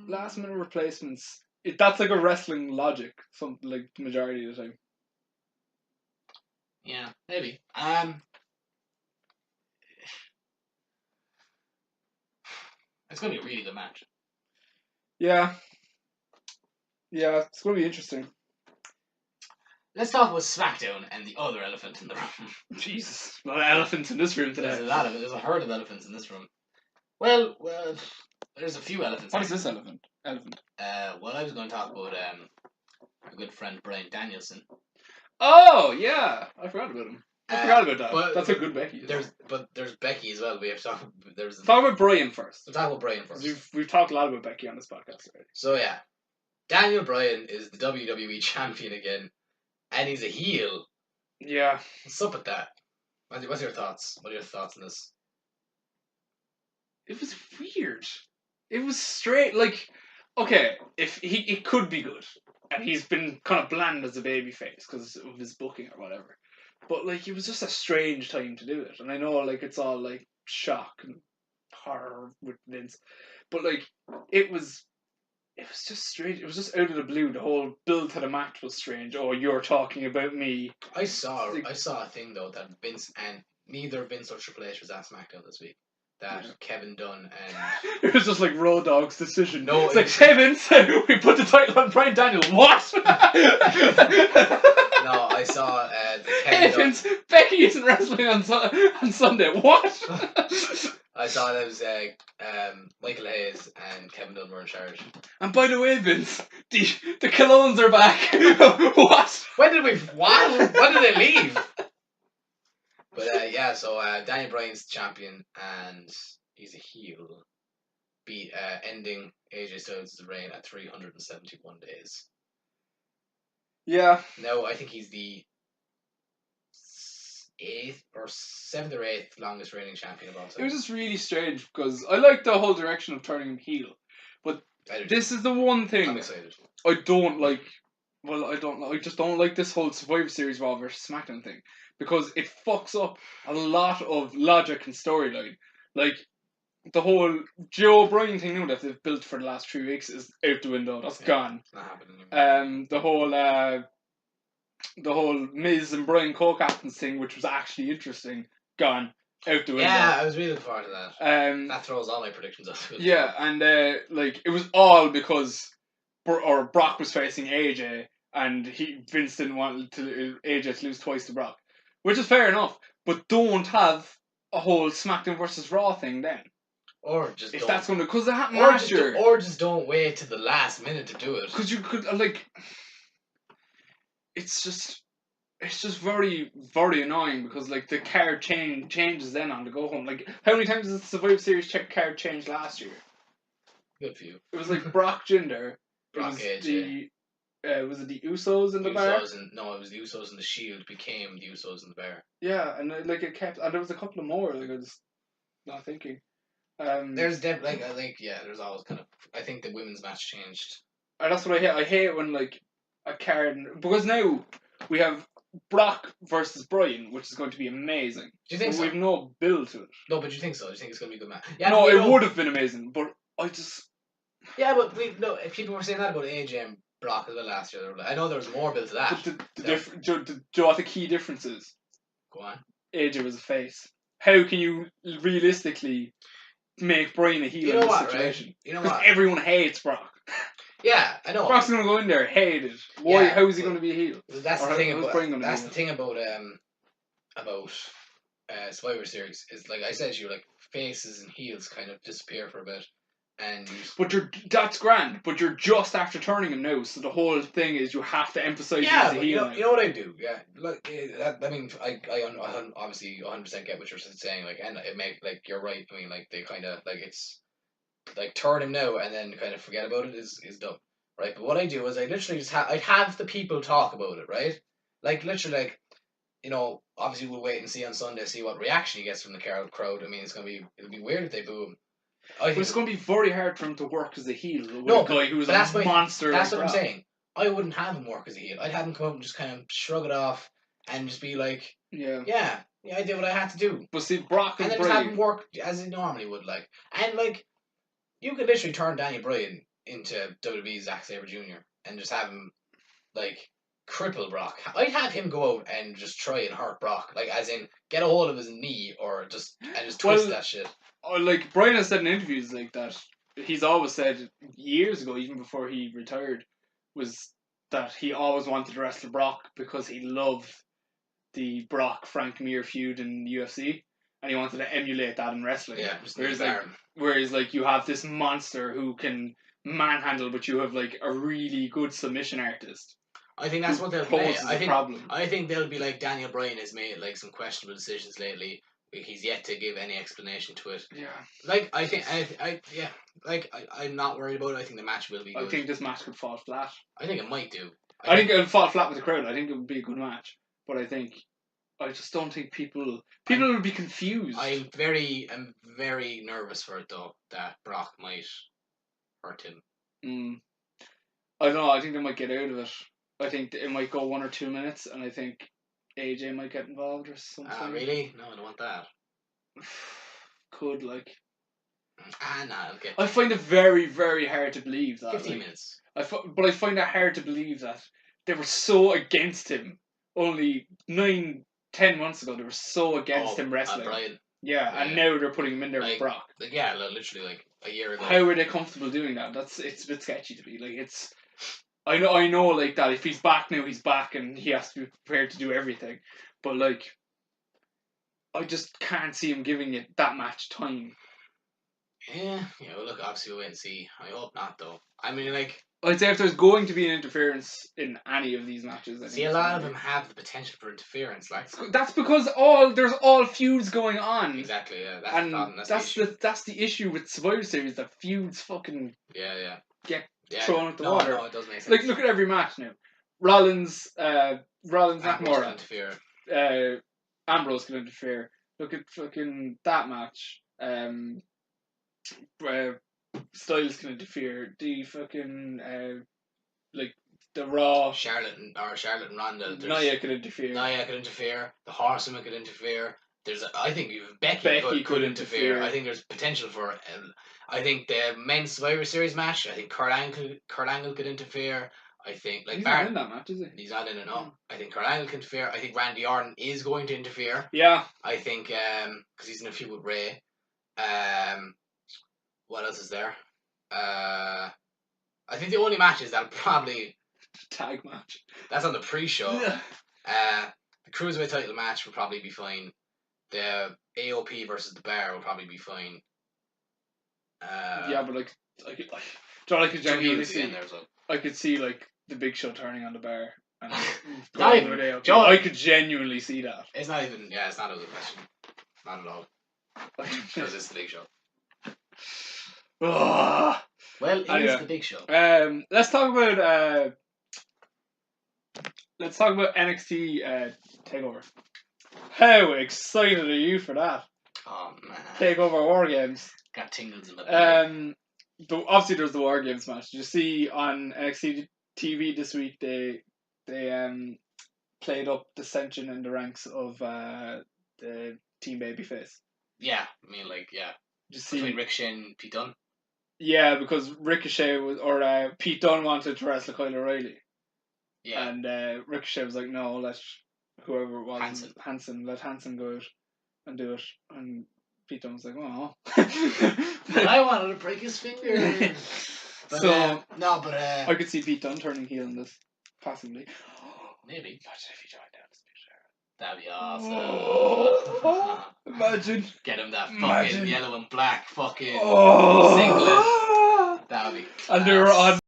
last minute replacements. That's like a wrestling logic. Something like the majority of the time. Yeah, maybe. It's gonna be a really good match. Yeah. Yeah, it's going to be interesting. Let's talk about SmackDown and the other elephant in the room. Jesus, a lot of elephants in this room today. There's a herd of elephants in this room. Well, there's a few elephants. What is this elephant? Well, I was going to talk about our good friend Brian Danielson. Oh yeah, I forgot about him. I forgot about that. But, That's a good Becky. There's Becky as well. We have to talk. Talk about Brian first. We'll talk about Brian first. We've talked a lot about Becky on this podcast already. So yeah, Daniel Bryan is the WWE champion again, and he's a heel. Yeah. What's up with that? What's your thoughts? What are your thoughts on this? It was weird. It was straight. Like, okay, it could be good, and he's been kind of bland as a babyface because of his booking or whatever. But like, it was just a strange time to do it, and I know like it's all like shock and horror with Vince, but like it was just strange. It was just out of the blue. The whole build to the match was strange. Oh, you're talking about me. I saw a thing though that Vince and neither Vince or Triple H was at SmackDown this week. That Kevin Dunn and it was just like Road Dogg's decision. No, it's like, hey Vince, we put the title on Brian Daniel. What? No, I saw the Kevin Hey Vince, Becky isn't wrestling on Sunday. What? I saw that was Michael Hayes and Kevin Dunn were in charge. And by the way, Vince, the colognes are back. What? When did they leave? But yeah, so Daniel Bryan's champion and he's a heel. Ending AJ Styles' reign at 371 days. Yeah. Now I think he's the 7th or 8th longest reigning champion of all time. It was just really strange because I like the whole direction of turning him heel, but this is the one thing I'm excited. I don't like. Well, I just don't like this whole Survivor Series Raw versus SmackDown thing because it fucks up a lot of logic and storyline. Like the whole Joe Bryan thing now that they've built for the last 3 weeks is out the window. That's gone. It's not happening anymore. The whole Miz and Brian co-captains thing, which was actually interesting, gone. Out the window. Yeah, I was really looking forward to that. That throws all my predictions out the window. Yeah, and like it was all because Brock was facing AJ, and Vince didn't want AJ to lose twice to Brock, which is fair enough. But don't have a whole SmackDown versus Raw thing then. Or just if that's going to because it happened last year. Or just don't wait to the last minute to do it. Because you could like. It's just very, very annoying because like the card changes then on the go home. Like how many times did the Survivor Series card change last year? Good for you. It was like Brock Jinder. Brock AJ. Was it the Usos in the bar? It was the Usos and the Shield became the Usos in the bar. Yeah, and like it kept, and there was a couple of more. Like I was not thinking. There's definitely there's always kind of. I think the women's match changed. And that's what I hate. I hate when like a card because now we have Brock versus Bryan, which is going to be amazing. Do you think so? We have no build to it. No, but do you think so? Do you think it's going to be a good match? Yeah, no, it would have been amazing, but I just. Yeah, but if people were saying that about AJ and Brock as well last year, I know there was more built to that. But do you know what the key difference is? Go on. AJ was a face. How can you realistically make Bryan a heel in this situation? Right? You know what? Everyone hates Brock. Yeah, I know. Brock's going to go in there, hate it. Why? How is he going to be a heel? That's the thing about Survivor Series is like I said to you, like faces and heels kind of disappear for a bit, but that's grand. But you're just after turning him now, so the whole thing is you have to emphasize as a heel. You know what I do? Yeah, look, I mean, I obviously 100% get what you're saying. Like, and it make like you're right. I mean, like they kind of like it's. Like turn him now and then kind of forget about it is dumb, right? But what I do is I literally just I'd have the people talk about it, right? Like literally, like obviously we'll wait and see on Sunday, see what reaction he gets from the crowd. I mean, it'll be weird if they boo him. But it's going to be very hard for him to work as a heel. No, a guy who's a monster. That's what I'm saying. I wouldn't have him work as a heel. I'd have him come up and just kind of shrug it off and just be like, yeah, I did what I had to do. But see, Brock and then just have him work as he normally would, like, and like. You could literally turn Daniel Bryan into WWE's Zack Sabre Jr. and just have him like cripple Brock. I'd have him go out and just try and hurt Brock, like as in get a hold of his knee or just twist that shit. Like Bryan has said in interviews like that. He's always said years ago, even before he retired, was that he always wanted to wrestle Brock because he loved the Brock Frank Mir feud in UFC, and he wanted to emulate that in wrestling. Yeah, whereas you have this monster who can manhandle, but you have like a really good submission artist. I think that's what they'll play. I think they'll be like Daniel Bryan has made like some questionable decisions lately. He's yet to give any explanation to it. Yeah. Like I think I'm not worried about it. I think the match will be good. I think this match could fall flat. I think it might do. I think it'll fall flat with the crowd. I think it would be a good match. But I just don't think people will be confused. I'm very nervous for it though, that Brock might hurt him. I don't know, I think they might get out of it. I think it might go 1 or 2 minutes, and I think AJ might get involved or something. Really? No, I don't want that. Could, like... Nah, okay. I find it very, very hard to believe that. 15 minutes. But I find it hard to believe that they were so against him. Only 9-10 months ago, they were so against him wrestling. Brian. Yeah, and now they're putting him in there with Brock. Yeah, literally like a year ago. How are they comfortable doing that? It's a bit sketchy to me. Like it's... I know, like that. If he's back now, he's back, and he has to be prepared to do everything. But like, I just can't see him giving it that much time. Yeah. Well, look, obviously we'll wait and see. I hope not, though. I mean, like, I'd say if there's going to be an interference in any of these matches, a lot of them have the potential for interference. Like that's because there's feuds going on. Exactly. Yeah. That's the issue with Survivor Series. That feuds fucking get thrown out the water. No, it does make sense. Like, look at every match now. Rollins Nakamura. Ambrose can interfere. Look at fucking that match. Styles can interfere. The fucking like the Raw. Charlotte and Ronda. Nia can interfere. The Horsewoman could interfere. I think Becky could interfere. I think there's potential for. I think the men's Survivor Series match. I think Kurt Angle could interfere. I think he's not in that match, is he? He's not in it. No. I think Kurt Angle can interfere. I think Randy Orton is going to interfere. Yeah. I think because he's in a feud with Ray. What else is there? I think the only match is that probably tag match. That's on the pre-show. Yeah. The Cruiserweight title match will probably be fine. The AOP versus the Bar will probably be fine. Yeah, but like I could genuinely see. I could see like the Big Show turning on the Bar and going with AOP. I could genuinely see that. It's not even. Yeah, it's not a good question. Not at all. Because it's the Big Show. Well, it is the Big Show. Let's talk about NXT Takeover. How excited are you for that? Oh man! Takeover War Games. Got tingles in my blood. Obviously, there's the War Games match. Did you see on NXT TV this week? They played up dissension in the ranks of the Team Babyface. Yeah, I mean, like, yeah. Between Ricochet and Pete Dunne. Yeah, because Ricochet Pete Dunne wanted to wrestle Kyle O'Reilly. Yeah. And Ricochet was like, no, let whoever it was, Hansen, let Hansen go out and do it. And Pete Dunne was like, oh. But I wanted to break his finger. But, I could see Pete Dunne turning heel in this, possibly. Maybe. Imagine if he joined down this picture. That'd be awesome. Imagine. Get him that fucking yellow and black fucking singlet. That'd be class. And they were on